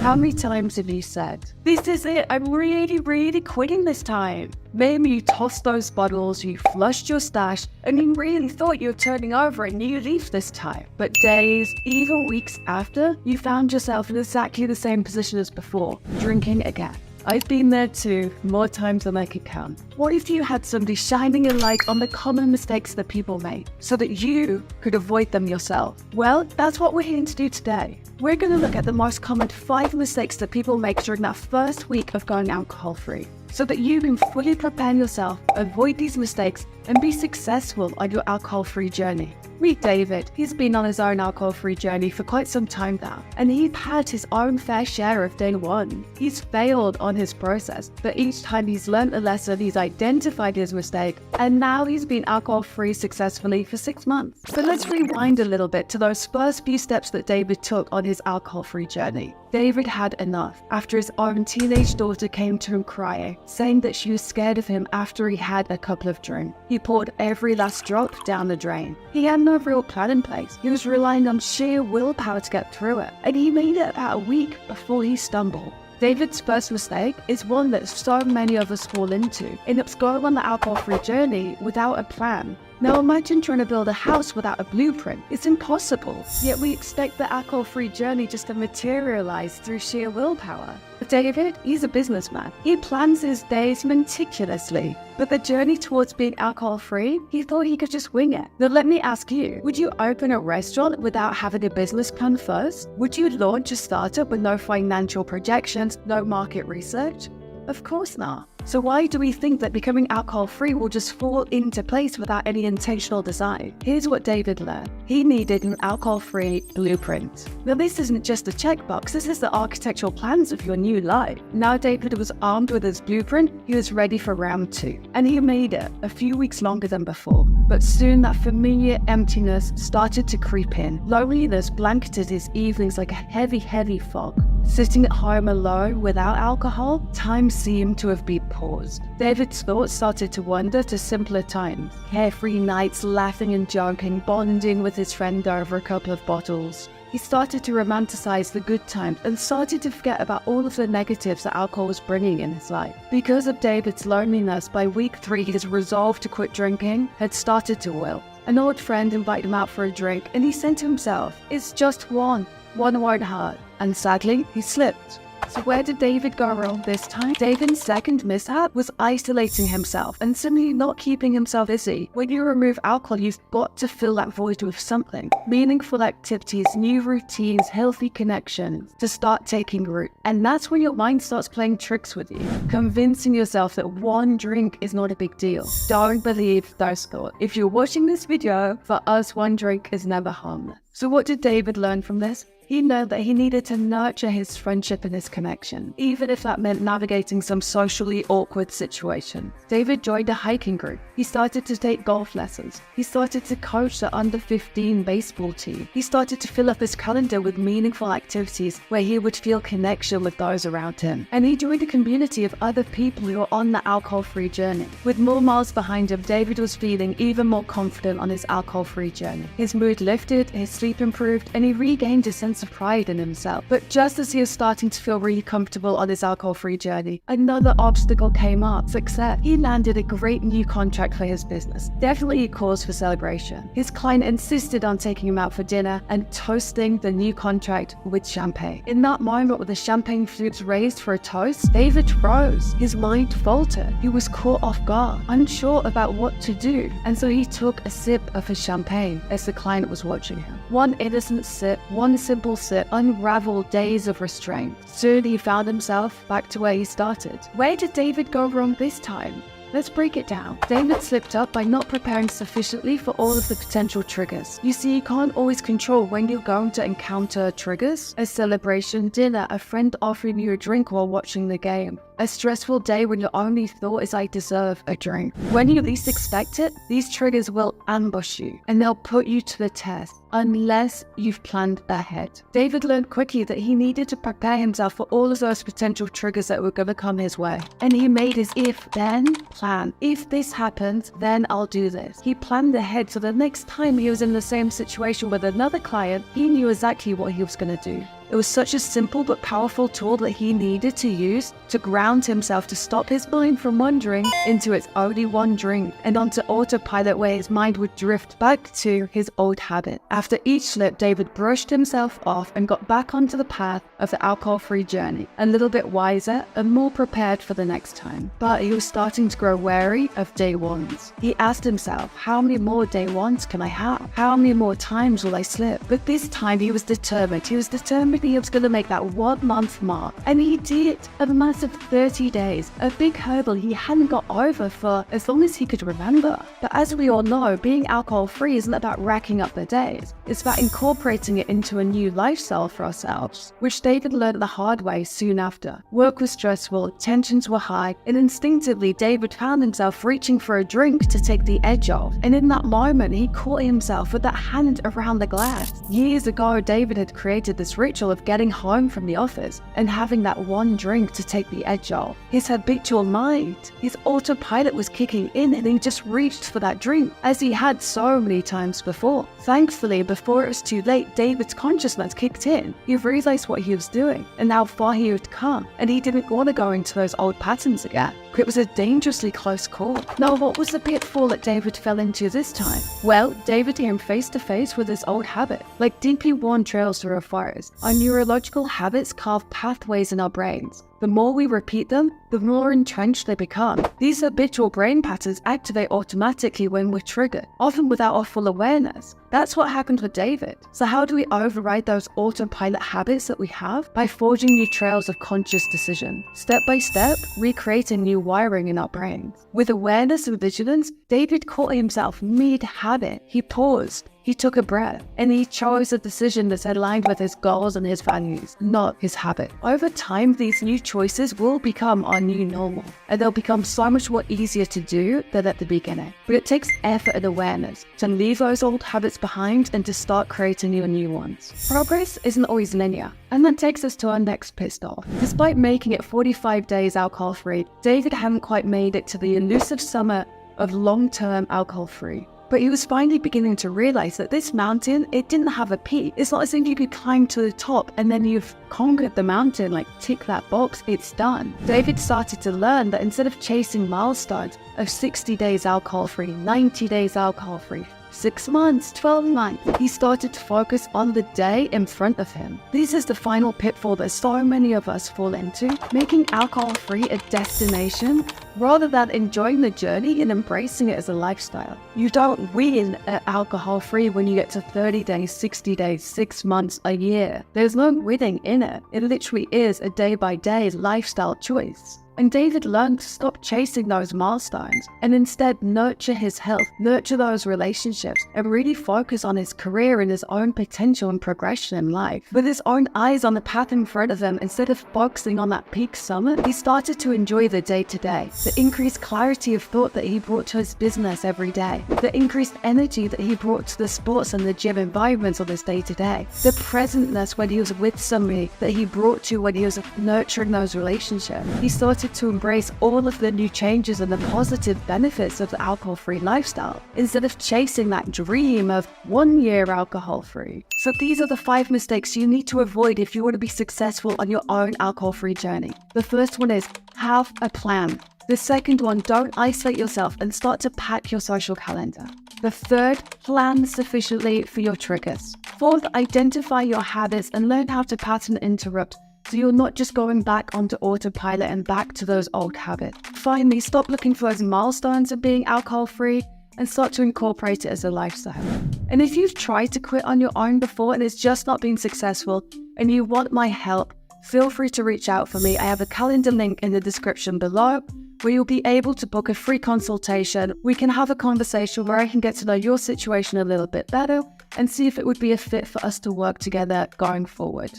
How many times have you said, "This is it, I'm really quitting this time"? Maybe you tossed those bottles, you flushed your stash, and you really thought you were turning over and you leave this time. But days, even weeks after, you found yourself in exactly the same position as before, drinking again. I've been there too, more times than I could count. What if you had somebody shining a light on the common mistakes that people make, so that you could avoid them yourself? Well, that's what we're here to do today. We're going to look at the most common 5 mistakes that people make during that first week of going alcohol-free, so that you can fully prepare yourself, avoid these mistakes, and be successful on your alcohol-free journey. Meet David. He's been on his own alcohol-free journey for quite some time now, and he's had his own fair share of day one. He's failed on his process, but each time he's learned a lesson, he's identified his mistake, and now he's been alcohol-free successfully for 6 months. But let's rewind a little bit to those first few steps that David took on his alcohol-free journey. David had enough after his own teenage daughter came to him crying, saying that she was scared of him after he had a couple of drinks. He poured every last drop down the drain. He had no real plan in place. He was relying on sheer willpower to get through it, and he made it about a week before he stumbled. David's first mistake is one that so many of us fall into, and it's going on the alcohol-free journey without a plan. Now imagine trying to build a house without a blueprint. It's impossible. Yet we expect the alcohol-free journey just to materialize through sheer willpower. But David, he's a businessman. He plans his days meticulously. But the journey towards being alcohol-free, he thought he could just wing it. Now let me ask you, would you open a restaurant without having a business plan first? Would you launch a startup with no financial projections, no market research? Of course not. So why do we think that becoming alcohol-free will just fall into place without any intentional design? Here's what David learned. He needed an alcohol-free blueprint. Now this isn't just a checkbox, this is the architectural plans of your new life. Now David was armed with his blueprint, he was ready for round 2. And he made it a few weeks longer than before. But soon that familiar emptiness started to creep in. Loneliness blanketed his evenings like a heavy fog. Sitting at home alone without alcohol, time seemed to have been paused. David's thoughts started to wander to simpler times. Carefree nights, laughing and joking, bonding with his friend over a couple of bottles. He started to romanticize the good times and started to forget about all of the negatives that alcohol was bringing in his life. Because of David's loneliness, by week 3, his resolve to quit drinking had started to wilt. An old friend invited him out for a drink, and he said to himself, "It's just one won't hurt." And sadly, he slipped. So where did David go wrong this time? David's second mishap was isolating himself and simply not keeping himself busy. When you remove alcohol, you've got to fill that void with something. Meaningful activities, new routines, healthy connections to start taking root. And that's when your mind starts playing tricks with you, convincing yourself that one drink is not a big deal. Don't believe those thoughts. If you're watching this video, for us, one drink is never harmless. So what did David learn from this? He knew that he needed to nurture his friendship and his connection, even if that meant navigating some socially awkward situation. David joined a hiking group. He started to take golf lessons. He started to coach the under-15 baseball team. He started to fill up his calendar with meaningful activities where he would feel connection with those around him. And he joined a community of other people who were on the alcohol-free journey. With more miles behind him, David was feeling even more confident on his alcohol-free journey. His mood lifted, his sleep improved, and he regained a sense of pride in himself. But just as he was starting to feel really comfortable on his alcohol-free journey, another obstacle came up: success. He landed a great new contract for his business, definitely a cause for celebration. His client insisted on taking him out for dinner and toasting the new contract with champagne. In that moment, with the champagne flutes raised for a toast, David froze. His mind faltered. He was caught off guard, unsure about what to do, and so he took a sip of his champagne as the client was watching him. One innocent sip, one simple sip, unraveled days of restraint. Soon he found himself back to where he started. Where did David go wrong this time? Let's break it down. David slipped up by not preparing sufficiently for all of the potential triggers. You see, you can't always control when you're going to encounter triggers. A celebration, dinner, a friend offering you a drink while watching the game. A stressful day when your only thought is, "I deserve a drink." When you least expect it, these triggers will ambush you and they'll put you to the test unless you've planned ahead. David learned quickly that he needed to prepare himself for all of those potential triggers that were going to come his way. And he made his if-then plan. If this happens, then I'll do this. He planned ahead so the next time he was in the same situation with another client, he knew exactly what he was going to do. It was such a simple but powerful tool that he needed to use to ground himself, to stop his mind from wandering into its only one drink and onto autopilot where his mind would drift back to his old habit. After each slip, David brushed himself off and got back onto the path of the alcohol-free journey, a little bit wiser and more prepared for the next time. But he was starting to grow wary of day ones. He asked himself, how many more day ones can I have? How many more times will I slip? But this time he was determined. He was determined he was going to make that 1 month mark. And he did. A massive 30 days. A big hurdle he hadn't got over for as long as he could remember. But as we all know, being alcohol-free isn't about racking up the days. It's about incorporating it into a new lifestyle for ourselves, which David learned the hard way soon after. Work was stressful, tensions were high, and instinctively David found himself reaching for a drink to take the edge off. And in that moment, he caught himself with that hand around the glass. Years ago, David had created this ritual of getting home from the office and having that one drink to take the edge off. His habitual mind, his autopilot was kicking in, and he just reached for that drink as he had so many times before. Thankfully, before it was too late, David's consciousness kicked in. He realized what he was doing and how far he had come, and he didn't want to go into those old patterns again. It was a dangerously close call. Now, what was the pitfall that David fell into this time? Well, David came face to face with his old habit. Like deeply worn trails through a forest, our neurological habits carve pathways in our brains. The more we repeat them, the more entrenched they become. These habitual brain patterns activate automatically when we're triggered, often without our full awareness. That's what happened with David. So how do we override those autopilot habits that we have? By forging new trails of conscious decision. Step by step, recreating new wiring in our brains. With awareness and vigilance, David caught himself mid-habit. He paused. He took a breath, and he chose a decision that's aligned with his goals and his values, not his habit. Over time, these new choices will become our new normal, and they'll become so much more easier to do than at the beginning. But it takes effort and awareness to leave those old habits behind and to start creating new ones. Progress isn't always linear, and that takes us to our next pissed off. Despite making it 45 days alcohol-free, David hadn't quite made it to the elusive summit of long-term alcohol-free. But he was finally beginning to realize that this mountain, it didn't have a peak. It's not as if you could climb to the top and then you've conquered the mountain, like tick that box, it's done. David started to learn that instead of chasing milestones of 60 days alcohol-free, 90 days alcohol-free, 6 months, 12 months, he started to focus on the day in front of him. This is the final pitfall that so many of us fall into, making alcohol-free a destination rather than enjoying the journey and embracing it as a lifestyle. You don't win at alcohol-free when you get to 30 days, 60 days, 6 months, a year. There's no winning in it. It literally is a day-by-day lifestyle choice. And David learned to stop chasing those milestones and instead nurture his health, nurture those relationships, and really focus on his career and his own potential and progression in life. With his own eyes on the path in front of him, instead of focusing on that peak summit, he started to enjoy the day-to-day, the increased clarity of thought that he brought to his business every day, the increased energy that he brought to the sports and the gym environments on his day-to-day, the presentness when he was with somebody that he brought to when he was nurturing those relationships. He started to embrace all of the new changes and the positive benefits of the alcohol-free lifestyle instead of chasing that dream of 1 year alcohol-free. So these are the 5 mistakes you need to avoid if you want to be successful on your own alcohol-free journey. The first one is have a plan. The second one, don't isolate yourself and start to pack your social calendar. The third, plan sufficiently for your triggers. Fourth, identify your habits and learn how to pattern interrupt, so you're not just going back onto autopilot and back to those old habits. Finally, stop looking for those milestones of being alcohol-free and start to incorporate it as a lifestyle. And if you've tried to quit on your own before and it's just not been successful and you want my help, feel free to reach out for me. I have a calendar link in the description below where you'll be able to book a free consultation. We can have a conversation where I can get to know your situation a little bit better and see if it would be a fit for us to work together going forward.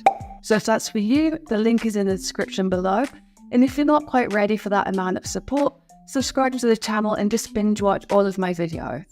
So if that's for you, the link is in the description below. And if you're not quite ready for that amount of support, subscribe to the channel and just binge watch all of my videos.